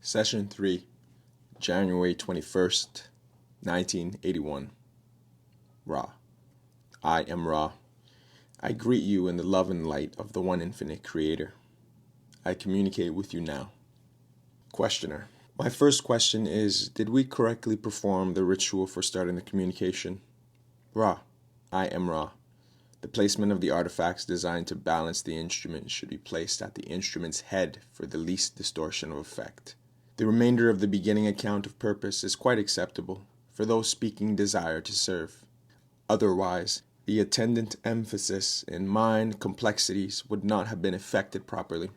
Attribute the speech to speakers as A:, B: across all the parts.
A: Session 3, January 21st, 1981. Ra. I am Ra. I greet you in the love and light of the one infinite creator. I communicate with you now. Questioner. My first question is, did we correctly perform the ritual for starting the communication? Ra. I am Ra. The placement of the artifacts designed to balance the instrument should be placed at the instrument's head for the least distortion of effect. The remainder of the beginning account of purpose is quite acceptable for those speaking desire to serve. Otherwise, the attendant emphasis in mind complexities would not have been effected properly.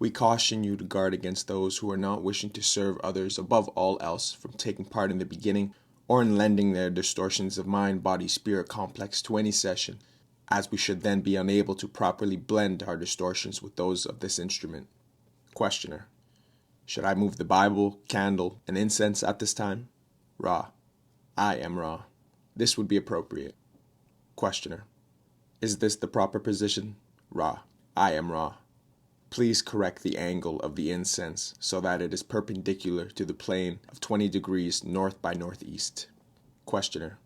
A: We caution you to guard against those who are not wishing to serve others above all else from taking part in the beginning or in lending their distortions of mind, body, spirit complex to any session, as we should then be unable to properly blend our distortions with those of this instrument. Questioner. Should I move the Bible, candle, and incense at this time? Ra. I am Ra. This would be appropriate. Questioner. Is this the proper position? Ra. I am Ra. Please correct the angle of the incense so that it is perpendicular to the plane of 20 degrees north by northeast. Questioner.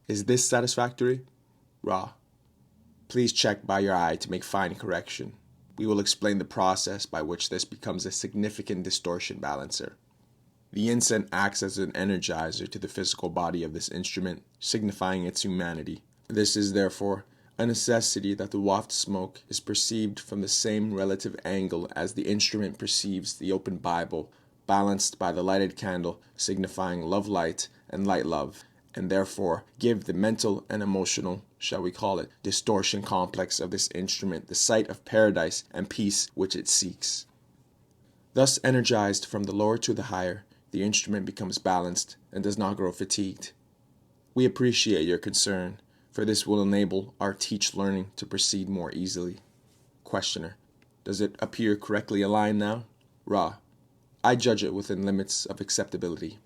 A: Is this satisfactory? Ra. Please check by your eye to make fine correction. We will explain the process by which this becomes a significant distortion balancer. The incense acts as an energizer to the physical body of this instrument, signifying its humanity. This is, therefore, a necessity that the waft smoke is perceived from the same relative angle as the instrument perceives the open Bible, balanced by the lighted candle, signifying love light and light love, and therefore give the mental and emotional, shall we call it, distortion complex of this instrument the sight of paradise and peace which it seeks. Thus energized from the lower to the higher, the instrument becomes balanced and does not grow fatigued. We appreciate your concern, for this will enable our teach learning to proceed more easily. Questioner. Does it appear correctly aligned now? Ra. I judge it within limits of acceptability.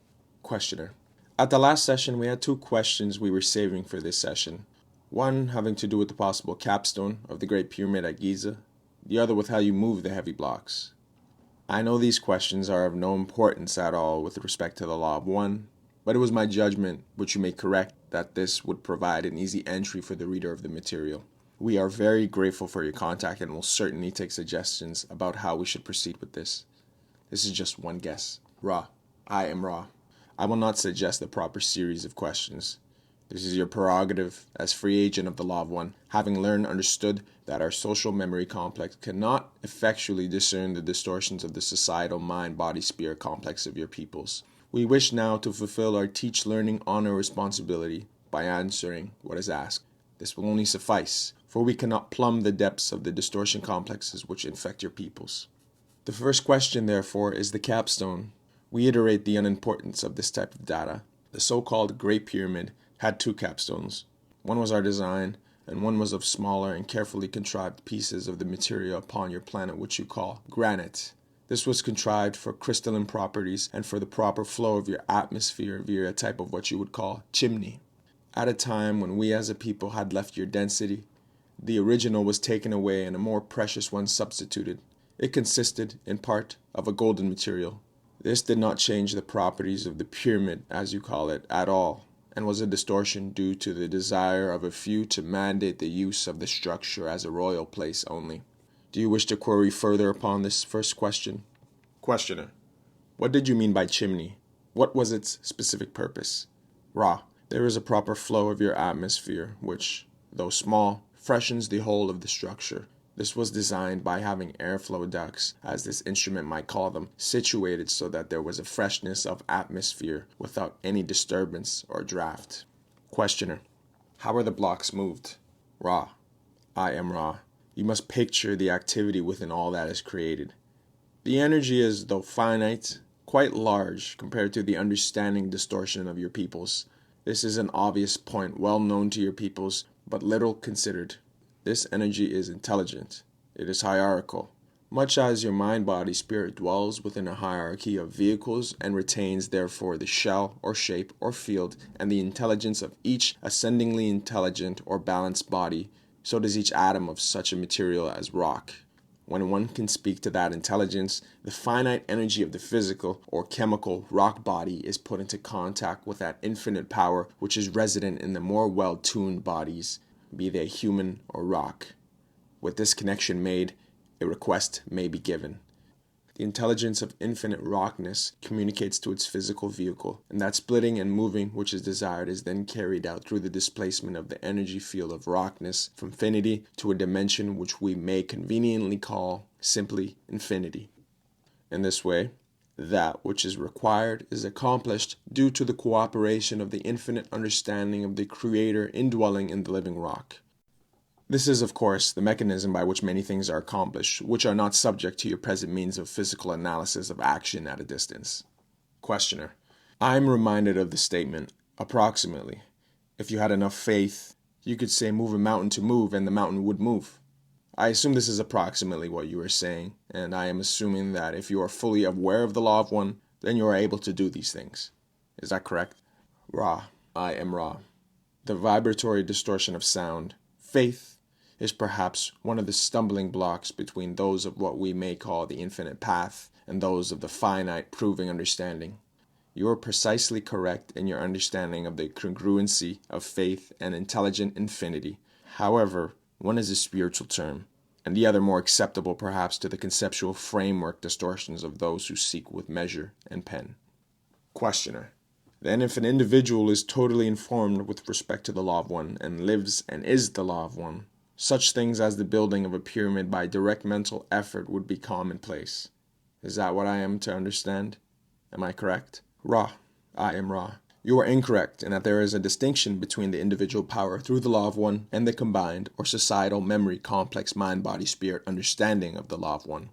A: Questioner. At the last session, we had two questions we were saving for this session. One having to do with the possible capstone of the Great Pyramid at Giza, the other with how you move the heavy blocks. I know these questions are of no importance at all with respect to the Law of One, but it was my judgment, which you may correct, that this would provide an easy entry for the reader of the material. We are very grateful for your contact and will certainly take suggestions about how we should proceed with this. This is just one guess. Ra. I am Ra. I will not suggest the proper series of questions. This is your prerogative as free agent of the Law of One, having learned and understood that our social memory complex cannot effectually discern the distortions of the societal mind, body, spirit complex of your peoples. We wish now to fulfill our teach learning honor responsibility by answering what is asked. This will only suffice, for we cannot plumb the depths of the distortion complexes which infect your peoples. The first question, therefore, is the capstone. We iterate the unimportance of this type of data. The so-called Great Pyramid had two capstones. One was our design, and one was of smaller and carefully contrived pieces of the material upon your planet which you call granite. This was contrived for crystalline properties and for the proper flow of your atmosphere via a type of what you would call chimney. At a time when we as a people had left your density, the original was taken away and a more precious one substituted. It consisted, in part, of a golden material. This did not change the properties of the pyramid, as you call it, at all, and was a distortion due to the desire of a few to mandate the use of the structure as a royal place only. Do you wish to query further upon this first question? Questioner. What did you mean by chimney? What was its specific purpose? Ra. There is a proper flow of your atmosphere, which, though small, freshens the whole of the structure. This was designed by having airflow ducts, as this instrument might call them, situated so that there was a freshness of atmosphere without any disturbance or draft. Questioner. How are the blocks moved? Ra. I am Ra. You must picture the activity within all that is created. The energy is, though finite, quite large compared to the understanding distortion of your peoples. This is an obvious point well known to your peoples, but little considered. This energy is intelligent. It is hierarchical. Much as your mind, body, spirit dwells within a hierarchy of vehicles and retains therefore the shell or shape or field and the intelligence of each ascendingly intelligent or balanced body, so does each atom of such a material as rock. When one can speak to that intelligence, the finite energy of the physical or chemical rock body is put into contact with that infinite power which is resident in the more well-tuned bodies, be they human or rock. With this connection made, a request may be given. The intelligence of infinite rockness communicates to its physical vehicle, and that splitting and moving which is desired is then carried out through the displacement of the energy field of rockness from finity to a dimension which we may conveniently call simply infinity. In this way, that which is required is accomplished due to the cooperation of the infinite understanding of the Creator indwelling in the living rock. This is, of course, the mechanism by which many things are accomplished, which are not subject to your present means of physical analysis of action at a distance. Questioner: I am reminded of the statement, approximately. If you had enough faith, you could say move a mountain to move, and the mountain would move. I assume this is approximately what you are saying, and I am assuming that if you are fully aware of the law of one, then you are able to do these things. Is that correct? Ra, I am Ra. The vibratory distortion of sound, faith, is perhaps one of the stumbling blocks between those of what we may call the infinite path and those of the finite proving understanding. You are precisely correct in your understanding of the congruency of faith and intelligent infinity. However, one is a spiritual term, and the other more acceptable perhaps to the conceptual framework distortions of those who seek with measure and pen. Questioner: Then if an individual is totally informed with respect to the law of one, and lives and is the law of one, such things as the building of a pyramid by direct mental effort would be commonplace. Is that what I am to understand? Am I correct? Ra, I am Ra. You are incorrect in that there is a distinction between the individual power through the law of one and the combined or societal memory complex mind-body-spirit understanding of the law of one.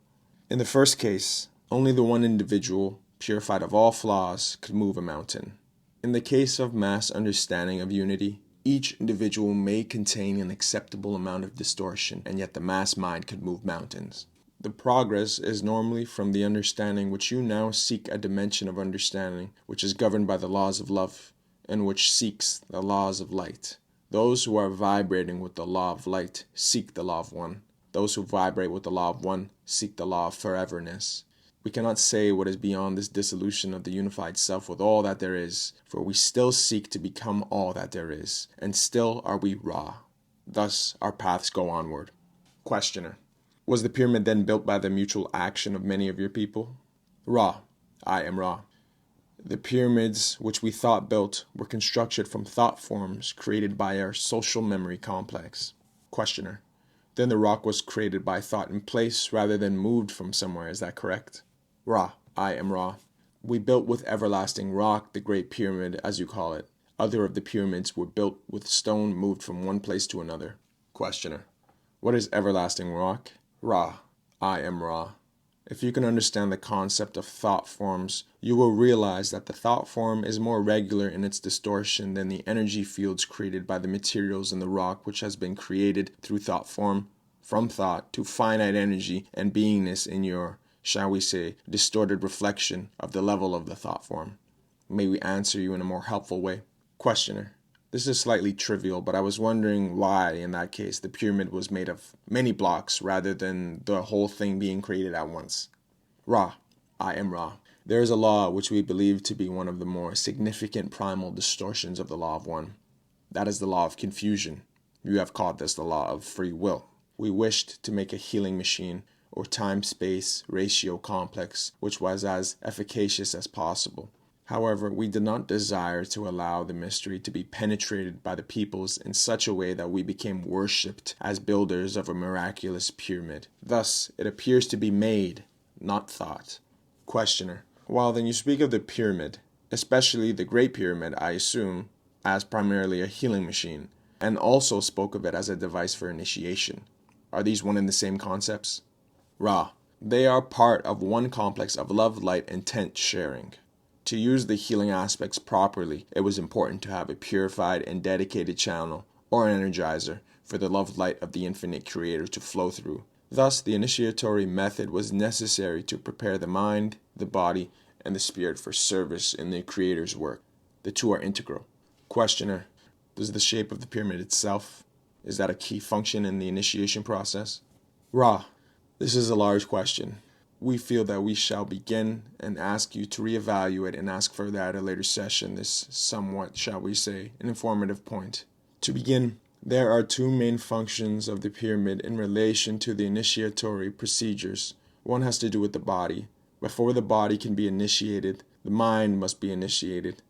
A: In the first case, only the one individual, purified of all flaws, could move a mountain. In the case of mass understanding of unity, each individual may contain an acceptable amount of distortion, and yet the mass mind could move mountains. The progress is normally from the understanding which you now seek a dimension of understanding which is governed by the laws of love, and which seeks the laws of light. Those who are vibrating with the law of light seek the law of one. Those who vibrate with the law of one seek the law of foreverness. We cannot say what is beyond this dissolution of the unified self with all that there is, for we still seek to become all that there is, and still are we Ra. Thus our paths go onward. Questioner: Was the pyramid then built by the mutual action of many of your people? Ra, I am Ra. The pyramids which we thought built were constructed from thought forms created by our social memory complex. Questioner: Then the rock was created by thought in place rather than moved from somewhere, is that correct? Ra, I am Ra. We built with everlasting rock the great pyramid, as you call it. Other of the pyramids were built with stone moved from one place to another. Questioner: What is everlasting rock? Ra, I am Ra. If you can understand the concept of thought forms, you will realize that the thought form is more regular in its distortion than the energy fields created by the materials in the rock, which has been created through thought form, from thought to finite energy and beingness in your, shall we say, distorted reflection of the level of the thought form. May we answer you in a more helpful way? Questioner: This is slightly trivial, but I was wondering why, in that case, the pyramid was made of many blocks rather than the whole thing being created at once. Ra, I am Ra. There is a law which we believe to be one of the more significant primal distortions of the law of one. That is the law of confusion. You have called this the law of free will. We wished to make a healing machine, or time-space ratio complex, which was as efficacious as possible. However, we did not desire to allow the mystery to be penetrated by the peoples in such a way that we became worshipped as builders of a miraculous pyramid. Thus, it appears to be made, not thought. Questioner: Well, then you speak of the pyramid, especially the Great Pyramid, I assume, as primarily a healing machine, and also spoke of it as a device for initiation. Are these one and the same concepts? Ra, they are part of one complex of love, light, and tent sharing. To use the healing aspects properly, it was important to have a purified and dedicated channel, or energizer, for the love light of the infinite Creator to flow through. Thus, the initiatory method was necessary to prepare the mind, the body, and the spirit for service in the Creator's work. The two are integral. Questioner: Does the shape of the pyramid itself, is that a key function in the initiation process? Ra, This is a large question. We feel that we shall begin and ask you to reevaluate and ask further at a later session this somewhat, shall we say, an informative point. To begin, there are two main functions of the pyramid in relation to the initiatory procedures. One has to do with the body. Before the body can be initiated, the mind must be initiated.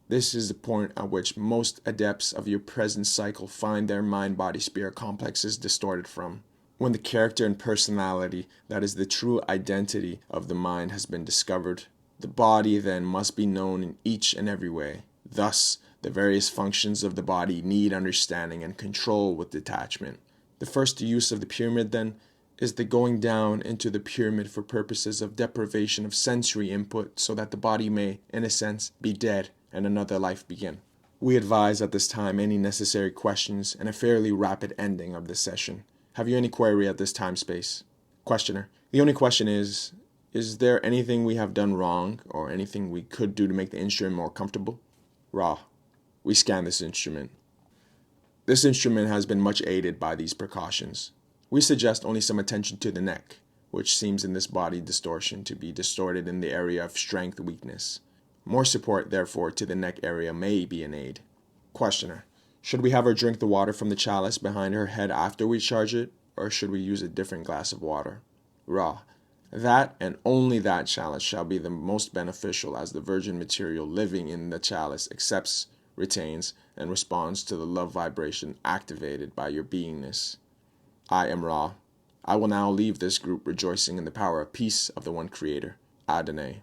A: This is the point at which most adepts of your present cycle find their mind-body-spirit complexes distorted from. When the character and personality, that is the true identity of the mind, has been discovered, the body then must be known in each and every way. Thus, the various functions of the body need understanding and control with detachment. The first use of the pyramid, then, is the going down into the pyramid for purposes of deprivation of sensory input so that the body may, in a sense, be dead and another life begin. We advise at this time any necessary questions and a fairly rapid ending of this session. Have you any query at this time space? Questioner: the only question is there anything we have done wrong or anything we could do to make the instrument more comfortable? Ra: we scan this instrument. This instrument has been much aided by these precautions. We suggest only some attention to the neck, which seems in this body distortion to be distorted in the area of strength weakness. More support, therefore, to the neck area may be an aid. Questioner: should we have her drink the water from the chalice behind her head after we charge it, or should we use a different glass of water? Ra: that and only that chalice shall be the most beneficial, as the virgin material living in the chalice accepts, retains, and responds to the love vibration activated by your beingness. I am Ra. I will now leave this group rejoicing in the power of peace of the one Creator, Adonai.